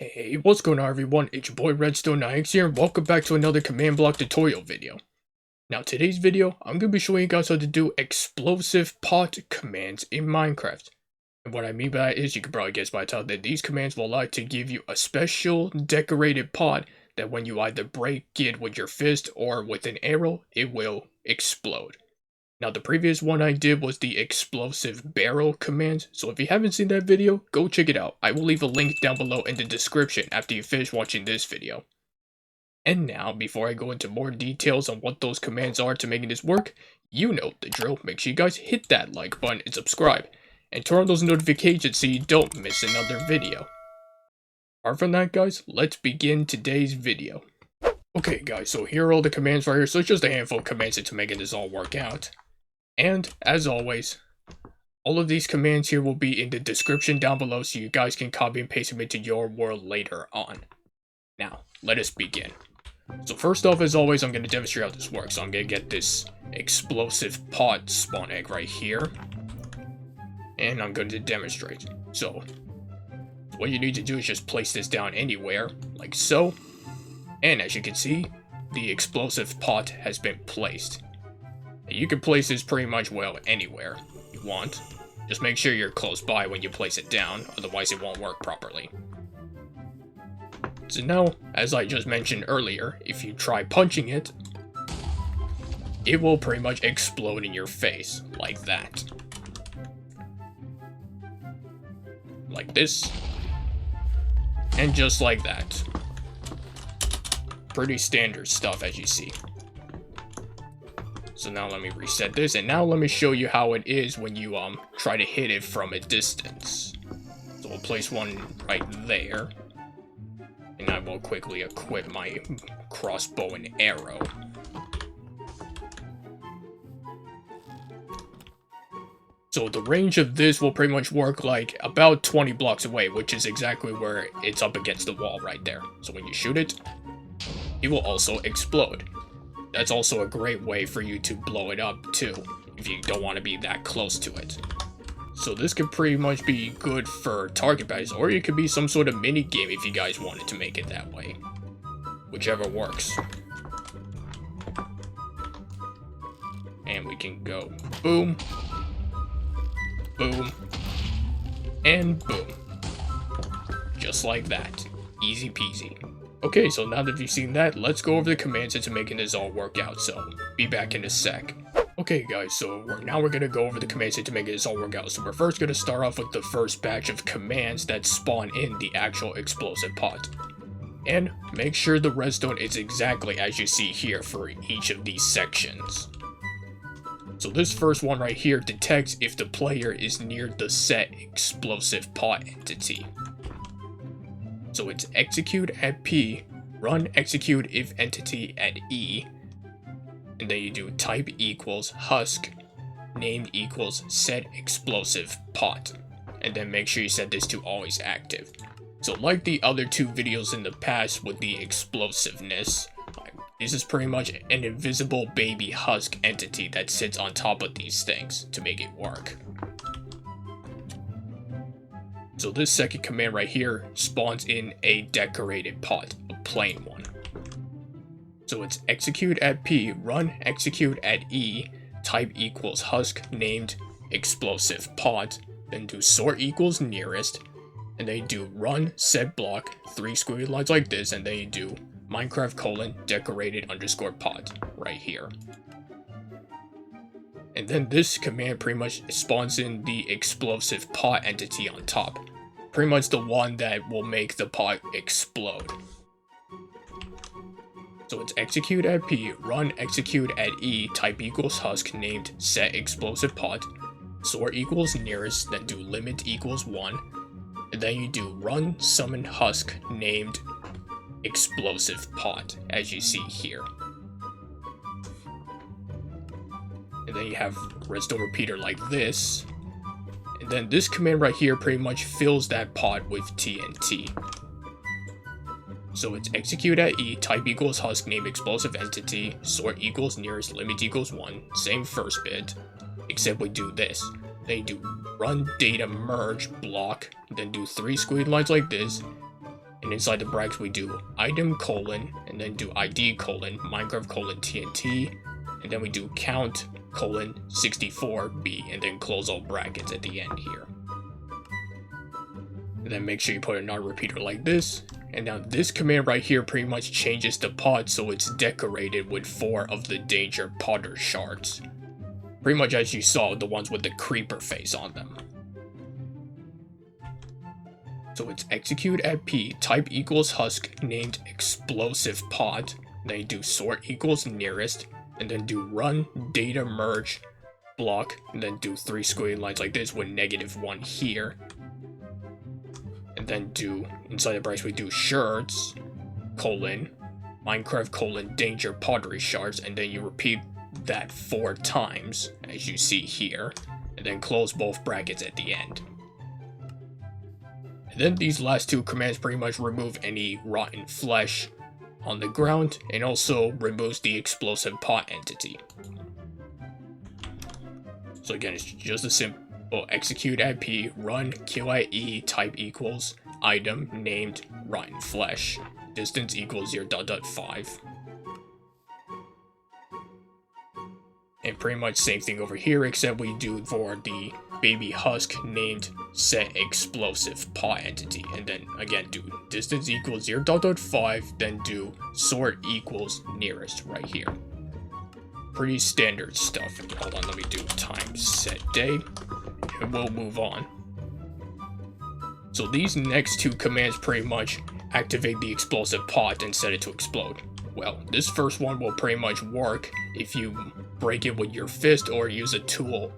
Hey, what's going on everyone? It's your boy Redstone9X here and welcome back to another command block tutorial video. Now today's video, I'm going to be showing you guys how to do explosive pot commands in Minecraft. And what I mean by that is, you can probably guess by the title that these commands will allow to give you a special decorated pot that when you either break it with your fist or with an arrow, it will explode. Now the previous one I did was the explosive barrel command, so if you haven't seen that video, go check it out. I will leave a link down below in the description after you finish watching this video. And now, before I go into more details on what those commands are to making this work, you know the drill. Make sure you guys hit that like button and subscribe, and turn on those notifications so you don't miss another video. Apart from that guys, let's begin today's video. Okay guys, so here are all the commands right here, so it's just a handful of commands to making this all work out. And, as always, all of these commands here will be in the description down below so you guys can copy and paste them into your world later on. Now, let us begin. So first off, as always, I'm going to demonstrate how this works. So I'm going to get this explosive pot spawn egg right here. And I'm going to demonstrate. So, what you need to do is just place this down anywhere, like so. And as you can see, the explosive pot has been placed. You can place this pretty much well anywhere you want. Just make sure you're close by when you place it down, otherwise it won't work properly. So now, as I just mentioned earlier, if you try punching it, it will pretty much explode in your face, like that. Like this. And just like that. Pretty standard stuff as you see. So now let me reset this, and now let me show you how it is when you try to hit it from a distance. So we'll place one right there, and I will quickly equip my crossbow and arrow. So the range of this will pretty much work like about 20 blocks away, which is exactly where it's up against the wall right there. So when you shoot it, it will also explode. That's also a great way for you to blow it up too, if you don't want to be that close to it. So this could pretty much be good for target practice, or it could be some sort of mini game if you guys wanted to make it that way. Whichever works. And we can go boom, boom, and boom. Just like that. Easy peasy. Okay, so now that you've seen that, let's go over the commands into making this all work out, so be back in a sec. Okay guys, so now we're going to go over the commands into making this all work out. So we're first going to start off with the first batch of commands that spawn in the actual explosive pot. And make sure the redstone is exactly as you see here for each of these sections. So this first one right here detects if the player is near the set explosive pot entity. So it's execute at P, run execute if entity at E, and then you do type equals husk, name equals set explosive pot, and then make sure you set this to always active. So like the other two videos in the past with the explosiveness, this is pretty much an invisible baby husk entity that sits on top of these things to make it work. So this second command right here spawns in a decorated pot, a plain one. So it's execute at P, run execute at E, type equals husk named explosive pot, then do sort equals nearest, and then you do run setblock, 3 squiggly lines like this, and then you do Minecraft : decorated _ pot right here. And then this command pretty much spawns in the explosive pot entity on top. Pretty much the one that will make the pot explode. So it's execute at P, run execute at E, type equals husk named set explosive pot, sort equals nearest, then do limit equals 1, and then you do run summon husk named explosive pot, as you see here. And then you have redstone repeater like this. And then this command right here pretty much fills that pot with TNT. So it's execute at E, type equals husk name explosive entity, sort equals nearest, limit equals 1, same first bit, except we do this. Then you do run data merge block, then do 3 squiggly lines like this, And inside the brackets we do item colon, and then do ID colon, Minecraft colon TNT, and then we do count colon 64B, and then close all brackets at the end here. And then make sure you put a non-repeater like this. And now this command right here pretty much changes the pod so it's decorated with 4 of the danger Potter shards. Pretty much as you saw, the ones with the creeper face on them. So it's execute at P, type equals husk, named explosive pod, then you do sort equals nearest, and then do run data merge block, and then do 3 squiggly lines like this with -1 here. And then do, inside the brackets we do shards, colon, Minecraft colon danger pottery shards, and then you repeat that 4 times, as you see here, and then close both brackets at the end. And then these last 2 commands pretty much remove any rotten flesh on the ground, and also removes the explosive pot entity. So again, it's just a simple execute at P, run kill at E, type equals item named rotten flesh, distance equals 0.5. And pretty much same thing over here, except we do for the baby husk named set explosive pot entity, and then again do distance equals 0.5, then do sort equals nearest right here. Pretty standard stuff. Hold on, let me do time set day, and we'll move on. So these next 2 commands pretty much activate the explosive pot and set it to explode. Well, this first one will pretty much work if you break it with your fist or use a tool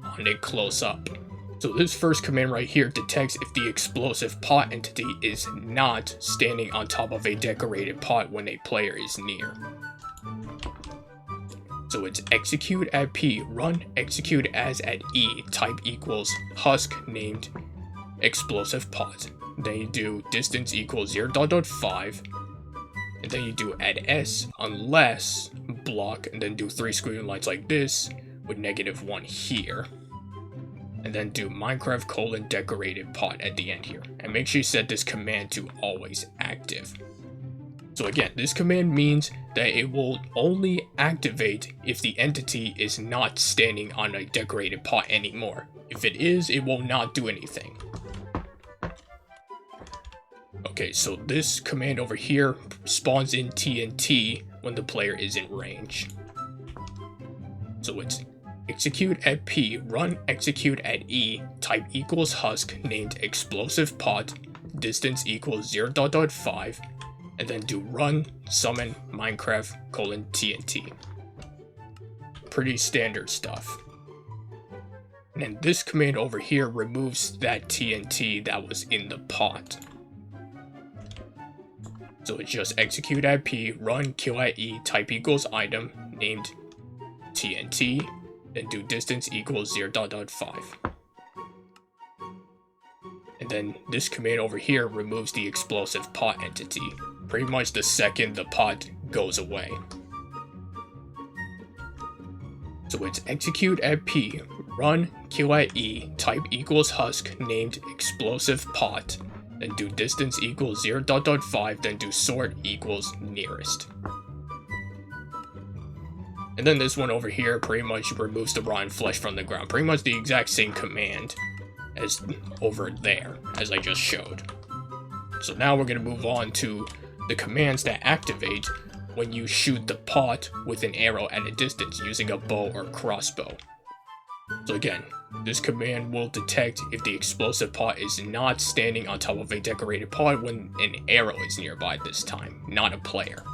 on it close up. So this first command right here detects if the explosive pot entity is not standing on top of a decorated pot when a player is near. So it's execute at P, run execute as at E, type equals husk named explosive pot. Then you do distance equals 0.5, and then you do add S unless block, and then do 3 squiggly lines like this with -1 here. And then do Minecraft colon decorated pot at the end here. And make sure you set this command to always active. So again, this command means that it will only activate if the entity is not standing on a decorated pot anymore. If it is, it will not do anything. Okay, so this command over here spawns in TNT when the player is in range. So it's execute at P, run execute at E, type equals husk named explosive pot, distance equals 0.5, and then do run summon Minecraft colon TNT. Pretty standard stuff. And then this command over here removes that TNT that was in the pot. So it's just execute at P, run kill at E, type equals item named TNT, then do distance equals 0.5. And then this command over here removes the explosive pot entity, pretty much the second the pot goes away. So it's execute at P, run kill at E, type equals husk named explosive pot, then do distance equals 0.5, then do sort equals nearest. And then this one over here pretty much removes the rotten flesh from the ground. Pretty much the exact same command as over there, as I just showed. So now we're going to move on to the commands that activate when you shoot the pot with an arrow at a distance using a bow or crossbow. So again, this command will detect if the explosive pot is not standing on top of a decorated pot when an arrow is nearby this time, not a player.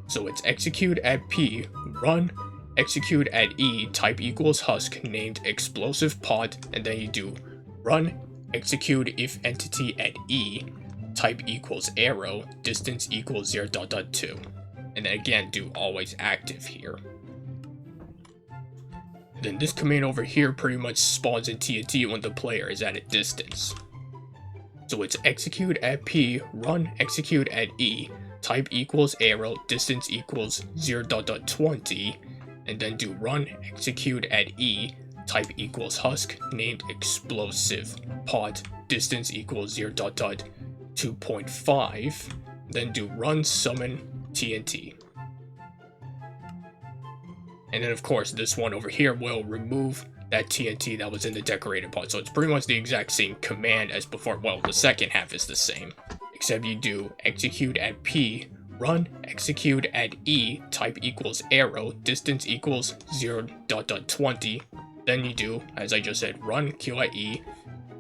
So it's execute at P, run execute at E, type equals husk named explosive pot, and then you do run execute if entity at E, type equals arrow, distance equals 0.2. And then again, do always active here. Then this command over here pretty much spawns in TNT when the player is at a distance. So it's execute at P, run execute at E, type equals arrow, distance equals 0.20, and then do run execute at E, type equals husk named explosive pot, distance equals 0.2, 2.5, then do run summon TNT. And then of course this one over here will remove that TNT that was in the decorated part. So it's pretty much the exact same command as before. Well, the second half is the same, except you do execute at P, run execute at E, type equals arrow, distance equals 0.20. Then you do, as I just said, run Q at E,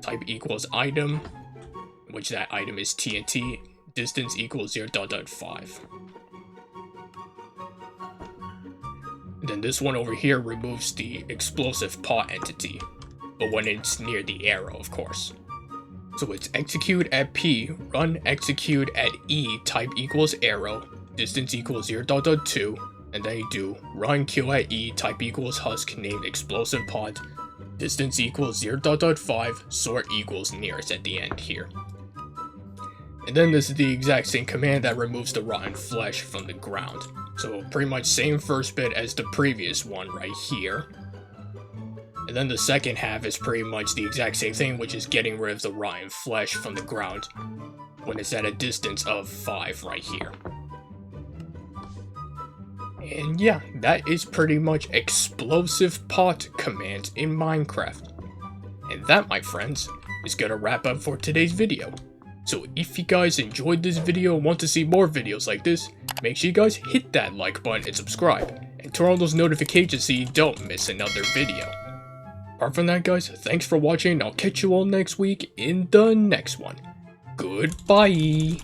type equals item, which that item is TNT, distance equals 0.5. Then this one over here removes the explosive pot entity, but when it's near the arrow, of course. So it's execute at P, run execute at E, type equals arrow, distance equals 0.2, and then you do run Q at E, type equals husk, named explosive pot, distance equals 0.5, sort equals nearest at the end here. And then this is the exact same command that removes the rotten flesh from the ground. So pretty much same first bit as the previous one right here. And then the second half is pretty much the exact same thing, which is getting rid of the rotten flesh from the ground when it's at a distance of 5 right here. And yeah, that is pretty much explosive pot commands in Minecraft. And that, my friends, is gonna wrap up for today's video. So if you guys enjoyed this video and want to see more videos like this, make sure you guys hit that like button and subscribe, and turn on those notifications so you don't miss another video. Apart from that, guys, thanks for watching, and I'll catch you all next week in the next one. Goodbye!